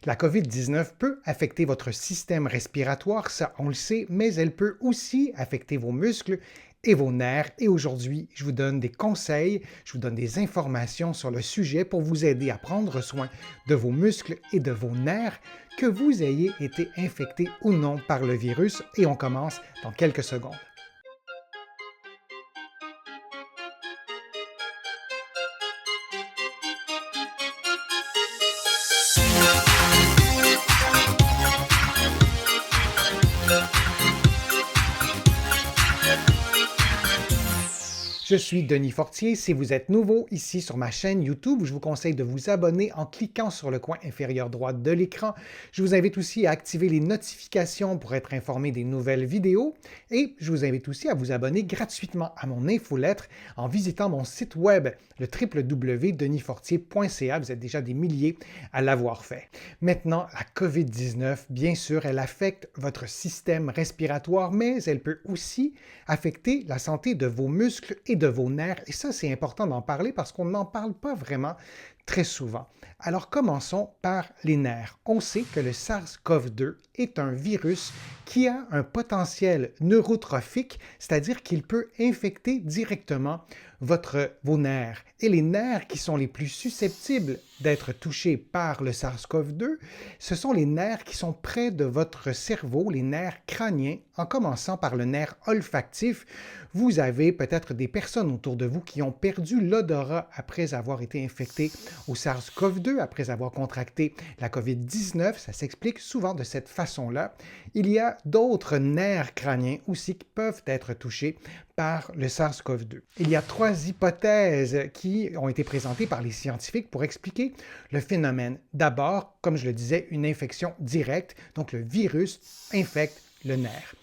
La COVID-19 peut affecter votre système respiratoire, ça on le sait, mais elle peut aussi affecter vos muscles et vos nerfs. Et aujourd'hui, je vous donne des conseils, je vous donne des informations sur le sujet pour vous aider à prendre soin de vos muscles et de vos nerfs, que vous ayez été infecté ou non par le virus. Et on commence dans quelques secondes. Je suis Denis Fortier. Si vous êtes nouveau ici sur ma chaîne YouTube, je vous conseille de vous abonner en cliquant sur le coin inférieur droit de l'écran. Je vous invite aussi à activer les notifications pour être informé des nouvelles vidéos et je vous invite aussi à vous abonner gratuitement à mon infolettre en visitant mon site web, le www.denisfortier.ca. Vous êtes déjà des milliers à l'avoir fait. Maintenant, la COVID-19, bien sûr, elle affecte votre système respiratoire, mais elle peut aussi affecter la santé de vos muscles et de vos nerfs. Et ça, c'est important d'en parler parce qu'on n'en parle pas vraiment très souvent. Alors commençons par les nerfs. On sait que le SARS-CoV-2 est un virus qui a un potentiel neurotrophique, c'est-à-dire qu'il peut infecter directement vos nerfs. Et les nerfs qui sont les plus susceptibles d'être touchés par le SARS-CoV-2, ce sont les nerfs qui sont près de votre cerveau, les nerfs crâniens, en commençant par le nerf olfactif. Vous avez peut-être des personnes autour de vous qui ont perdu l'odorat après avoir été infectées au SARS-CoV-2, après avoir contracté la COVID-19. Ça s'explique souvent de cette façon-là. Il y a d'autres nerfs crâniens aussi qui peuvent être touchés par le SARS-CoV-2. Il y a 3 hypothèses qui ont été présentées par les scientifiques pour expliquer le phénomène. D'abord, comme je le disais, une infection directe, donc le virus infecte le nerf.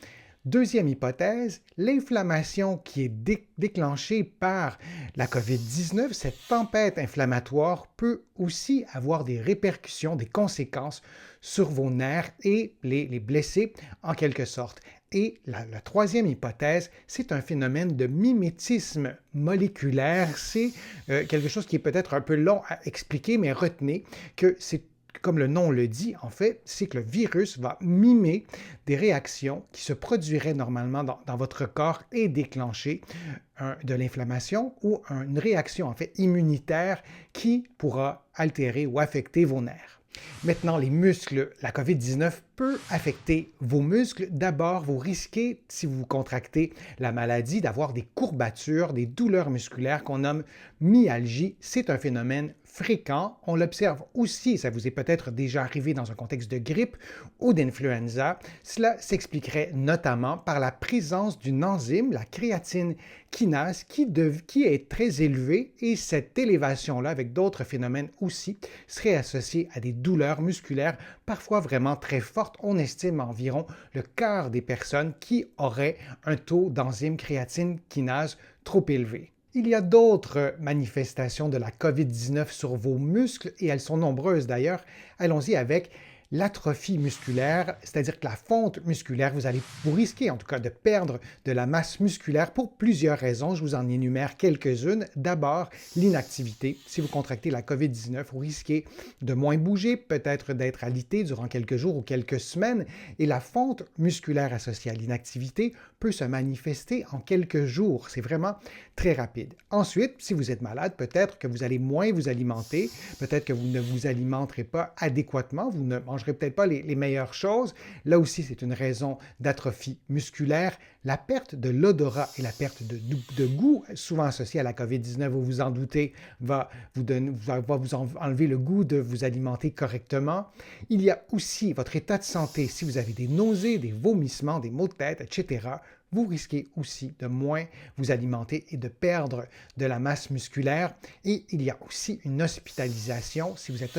Deuxième hypothèse, l'inflammation qui est déclenchée par la COVID-19, cette tempête inflammatoire peut aussi avoir des répercussions, des conséquences sur vos nerfs et les blesser en quelque sorte. Et la troisième hypothèse, c'est un phénomène de mimétisme moléculaire. C'est quelque chose qui est peut-être un peu long à expliquer, mais retenez que c'est comme le nom le dit, en fait, c'est que le virus va mimer des réactions qui se produiraient normalement dans votre corps et déclencher de l'inflammation ou une réaction en fait immunitaire qui pourra altérer ou affecter vos nerfs. Maintenant, les muscles, la COVID-19 peut affecter vos muscles. D'abord, vous risquez, si vous contractez la maladie, d'avoir des courbatures, des douleurs musculaires qu'on nomme myalgie. C'est un phénomène fréquent. On l'observe aussi, ça vous est peut-être déjà arrivé dans un contexte de grippe ou d'influenza. Cela s'expliquerait notamment par la présence d'une enzyme, la créatine kinase, qui est très élevée et cette élévation-là, avec d'autres phénomènes aussi, serait associée à des douleurs musculaires parfois vraiment très fortes. On estime environ le quart des personnes qui auraient un taux d'enzyme créatine kinase trop élevé. Il y a d'autres manifestations de la COVID-19 sur vos muscles et elles sont nombreuses d'ailleurs. Allons-y avec l'atrophie musculaire, c'est-à-dire que la fonte musculaire, vous risquez en tout cas de perdre de la masse musculaire pour plusieurs raisons. Je vous en énumère quelques-unes. D'abord, l'inactivité. Si vous contractez la COVID-19, vous risquez de moins bouger, peut-être d'être alité durant quelques jours ou quelques semaines. Et la fonte musculaire associée à l'inactivité peut se manifester en quelques jours. C'est vraiment très rapide. Ensuite, si vous êtes malade, peut-être que vous allez moins vous alimenter, peut-être que vous ne vous alimenterez pas adéquatement, vous ne mangerez peut-être pas les meilleures choses. Là aussi, c'est une raison d'atrophie musculaire. La perte de l'odorat et la perte de goût, souvent associée à la COVID-19, vous vous en doutez, va vous enlever le goût de vous alimenter correctement. Il y a aussi votre état de santé. Si vous avez des nausées, des vomissements, des maux de tête, etc., vous risquez aussi de moins vous alimenter et de perdre de la masse musculaire. Et il y a aussi une hospitalisation. Si vous êtes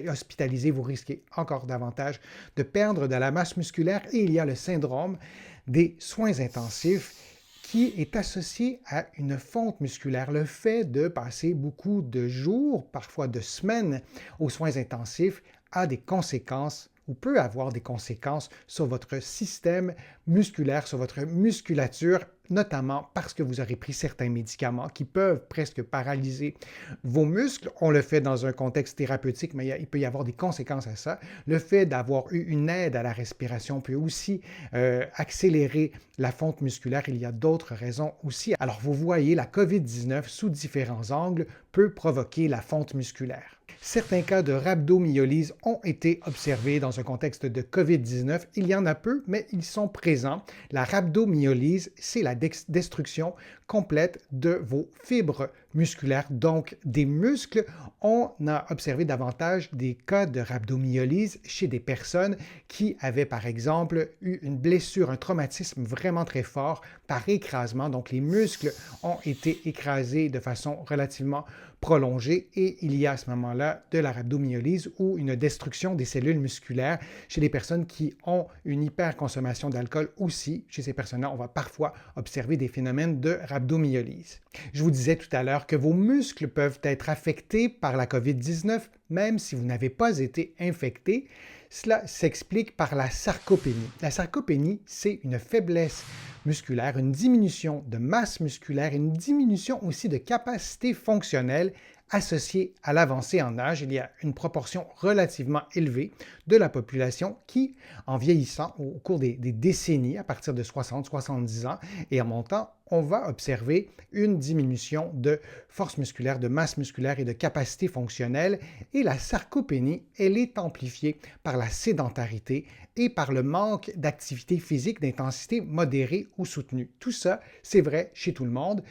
hospitalisé, vous risquez encore davantage de perdre de la masse musculaire. Et il y a le syndrome des soins intensifs qui est associé à une fonte musculaire. Le fait de passer beaucoup de jours, parfois de semaines, aux soins intensifs a des conséquences ou peut avoir des conséquences sur votre système musculaire, sur votre musculature notamment parce que vous aurez pris certains médicaments qui peuvent presque paralyser vos muscles. On le fait dans un contexte thérapeutique, mais il peut y avoir des conséquences à ça. Le fait d'avoir eu une aide à la respiration peut aussi accélérer la fonte musculaire. Il y a d'autres raisons aussi. Alors, vous voyez, la COVID-19, sous différents angles, peut provoquer la fonte musculaire. Certains cas de rhabdomyolyse ont été observés dans un contexte de COVID-19. Il y en a peu, mais ils sont présents. La rhabdomyolyse, c'est la destruction complète de vos fibres musculaires, donc des muscles. On a observé davantage des cas de rhabdomyolyse chez des personnes qui avaient, par exemple, eu une blessure, un traumatisme vraiment très fort par écrasement. Donc, les muscles ont été écrasés de façon relativement prolongée et il y a à ce moment-là de la rhabdomyolyse ou une destruction des cellules musculaires chez les personnes qui ont une hyperconsommation d'alcool aussi. Chez ces personnes-là, on va parfois observer des phénomènes de rhabdomyolyse. Je vous disais tout à l'heure que vos muscles peuvent être affectés par la COVID-19 même si vous n'avez pas été infecté. Cela s'explique par la sarcopénie. La sarcopénie, c'est une faiblesse musculaire, une diminution de masse musculaire, une diminution aussi de capacité fonctionnelle associée à l'avancée en âge. Il y a une proportion relativement élevée de la population qui, en vieillissant au cours des décennies, à partir de 60-70 ans et en montant, on va observer une diminution de force musculaire, de masse musculaire et de capacité fonctionnelle. Et la sarcopénie, elle est amplifiée par la sédentarité et par le manque d'activité physique d'intensité modérée ou soutenue. Tout ça, c'est vrai chez tout le monde,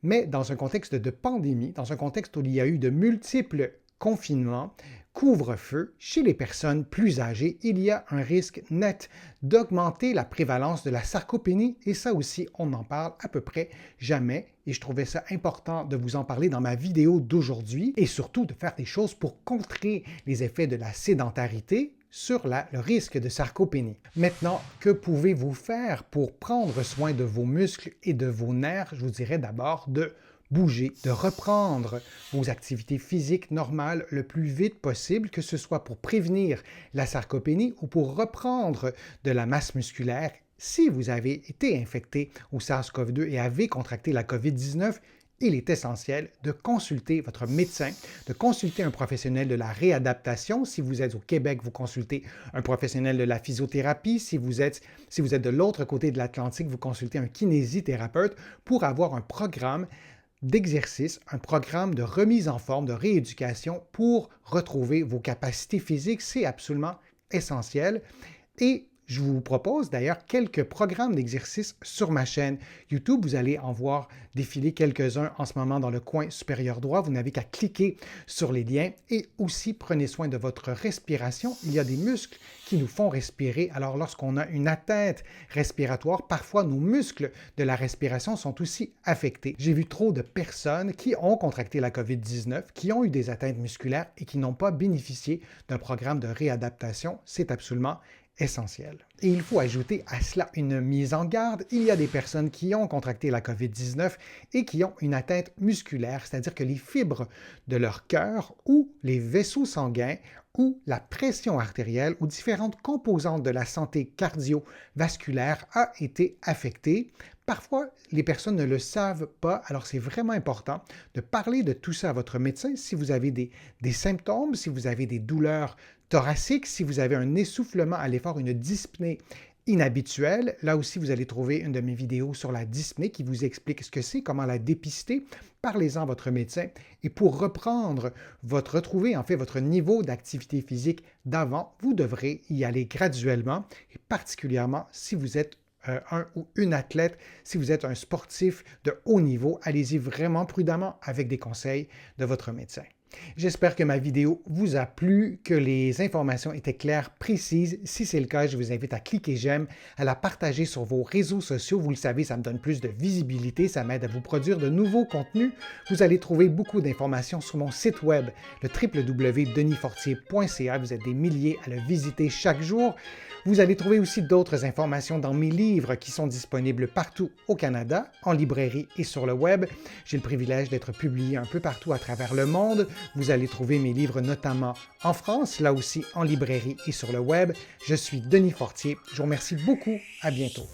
mais dans un contexte de pandémie, dans un contexte où il y a eu de multiples confinements, couvre-feu, chez les personnes plus âgées, il y a un risque net d'augmenter la prévalence de la sarcopénie et ça aussi, on n'en parle à peu près jamais et je trouvais ça important de vous en parler dans ma vidéo d'aujourd'hui et surtout de faire des choses pour contrer les effets de la sédentarité sur le risque de sarcopénie. Maintenant, que pouvez-vous faire pour prendre soin de vos muscles et de vos nerfs? Je vous dirais d'abord de bouger, de reprendre vos activités physiques normales le plus vite possible, que ce soit pour prévenir la sarcopénie ou pour reprendre de la masse musculaire. Si vous avez été infecté au SARS-CoV-2 et avez contracté la COVID-19, il est essentiel de consulter votre médecin, de consulter un professionnel de la réadaptation. Si vous êtes au Québec, vous consultez un professionnel de la physiothérapie. Si vous êtes de l'autre côté de l'Atlantique, vous consultez un kinésithérapeute pour avoir un programme d'exercice, un programme de remise en forme, de rééducation pour retrouver vos capacités physiques. C'est absolument essentiel. Et je vous propose d'ailleurs quelques programmes d'exercice sur ma chaîne YouTube. Vous allez en voir défiler quelques-uns en ce moment dans le coin supérieur droit. Vous n'avez qu'à cliquer sur les liens et aussi prenez soin de votre respiration. Il y a des muscles qui nous font respirer. Alors lorsqu'on a une atteinte respiratoire, parfois nos muscles de la respiration sont aussi affectés. J'ai vu trop de personnes qui ont contracté la COVID-19, qui ont eu des atteintes musculaires et qui n'ont pas bénéficié d'un programme de réadaptation. C'est absolument essentiel. Et il faut ajouter à cela une mise en garde. Il y a des personnes qui ont contracté la COVID-19 et qui ont une atteinte musculaire, c'est-à-dire que les fibres de leur cœur ou les vaisseaux sanguins ou la pression artérielle ou différentes composantes de la santé cardiovasculaire a été affectée. Parfois, les personnes ne le savent pas, alors c'est vraiment important de parler de tout ça à votre médecin si vous avez des symptômes, si vous avez des douleurs thoraciques, si vous avez un essoufflement à l'effort, une dyspnée inhabituelle. Là aussi, vous allez trouver une de mes vidéos sur la dyspnée qui vous explique ce que c'est, comment la dépister. Parlez-en à votre médecin et pour retrouver en fait votre niveau d'activité physique d'avant, vous devrez y aller graduellement et particulièrement si vous êtes un ou une athlète, si vous êtes un sportif de haut niveau, allez-y vraiment prudemment avec des conseils de votre médecin. J'espère que ma vidéo vous a plu, que les informations étaient claires, précises. Si c'est le cas, je vous invite à cliquer j'aime, à la partager sur vos réseaux sociaux. Vous le savez, ça me donne plus de visibilité, ça m'aide à vous produire de nouveaux contenus. Vous allez trouver beaucoup d'informations sur mon site web, le www.denisfortier.ca. Vous êtes des milliers à le visiter chaque jour. Vous allez trouver aussi d'autres informations dans mes livres qui sont disponibles partout au Canada, en librairie et sur le web. J'ai le privilège d'être publié un peu partout à travers le monde. Vous allez trouver mes livres notamment en France, là aussi en librairie et sur le web. Je suis Denis Fortier. Je vous remercie beaucoup. À bientôt.